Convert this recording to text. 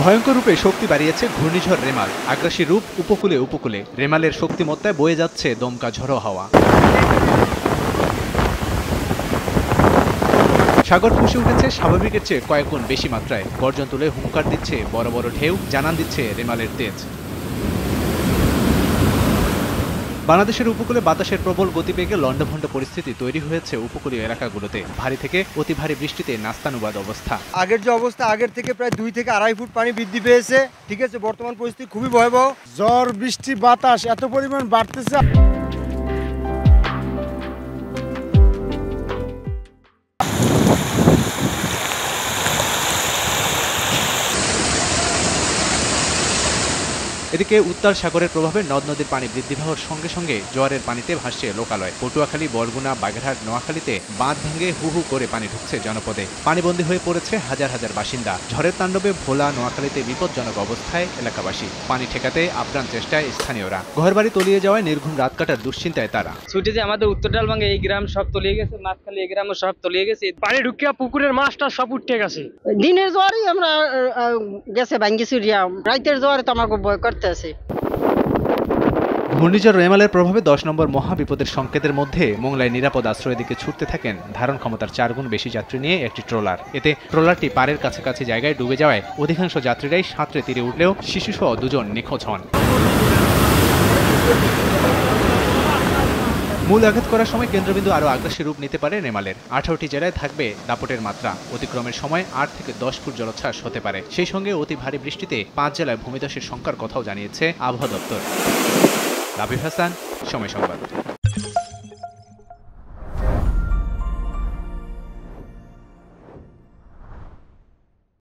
ভয়ঙ্কর রূপে শক্তি বাড়িয়েছে ঘূর্ণিঝড় রেমাল। আগ্রাসী রূপ উপকূলে উপকূলে রেমালের শক্তিমত্তায় বয়ে যাচ্ছে দমকা ঝড়ো হাওয়া। সাগর ফুঁসে উঠেছে স্বাভাবিকের চেয়ে কয়েক গুণ বেশি মাত্রায়। গর্জন তুলে হুঙ্কার দিচ্ছে বড় বড় ঢেউ, জানান দিচ্ছে রেমালের তেজ। বাংলাদেশের উপকূলে বাতাসের প্রবল গতিবেগে লন্ডভন্ড পরিস্থিতি তৈরি হয়েছে উপকূলীয় এলাকাগুলোতে। ভারী থেকে অতি ভারী বৃষ্টিতে নাস্তানুবাদ অবস্থা। আগের যে অবস্থা, আগের থেকে প্রায় 2 থেকে 2.5 ফুট পানি বৃদ্ধি পেয়েছে। ঠিক আছে, বর্তমান পরিস্থিতি খুবই ভয়াবহ। ঝড় বৃষ্টি বাতাস এত পরিমাণ বাড়তেছে। এদিকে উত্তর সাগরের প্রভাবে নদ নদীর পানি বৃদ্ধি পাওয়ার সঙ্গে সঙ্গে জোয়ারের পানিতে ভাসছে লোকালয়। পটুয়াখালী, বরগুনা, বাগেরহাট, নোয়াখালীতে বাঁধ ভেঙে হু হু করে পানি ঢুকছে জনপদে। পানিবন্দী হয়ে পড়েছে হাজার হাজার বাসিন্দা। ঝড়ের তাণ্ডবে ভোলা, নোয়াখালীতে বিপজ্জনক অবস্থায় এলাকাবাসী। পানি ঠেকাতে আপ্রাণ চেষ্টায় স্থানীয়রা। ঘরবাড়ি তলিয়ে যাওয়ায় নির্ঘুম রাত কাটার দুশ্চিন্তায় তারা। ছুটিতে আমাদের উত্তর ডালভাঙ্গা এই গ্রাম সব তলিয়ে গেছে, মাঝখালি এই গ্রামও সব তলিয়ে গেছে। পানি ঢুকিয়া পুকুরের মাছটা সব উঠে গেছে। দিনের জোয়ারে আমরা গেছে ভাঙ্গি চুরিয়া, রাতের জোয়ারে তো আমাকে ভয় করতে আছে। ঘূর্ণিঝড় রেমালের প্রভাবে 10 নম্বর মহাবিপদের সংকেতের মধ্যে মোংলায় নিরাপদ আশ্রয়ের দিকে ছুটতে থাকেন ধারণ ক্ষমতার 4 গুণ বেশি যাত্রী নিয়ে একটি ট্রলার। এতে ট্রলারটি পাড়ের কাছাকাছি জায়গায় ডুবে যাওয়ায় অধিকাংশ যাত্রীরাই সাঁতরে তীরে উঠলেও শিশুসহ 2 জন নিখোঁজ হন। মূল আঘাত করার সময় কেন্দ্রবিন্দু আরও আগ্রাসী রূপ নিতে পারে রেমালের। 18টি জেলায় থাকবে দাপটের মাত্রা। অতিক্রমের সময় 8 থেকে 10 ফুট জলোচ্ছ্বাস হতে পারে। সেই সঙ্গে অতি ভারী বৃষ্টিতে 5 জেলায় ভূমিধসের শঙ্কার কথাও জানিয়েছে আবহাওয়া দপ্তর। রাবিব হাসান, সময় সংবাদ।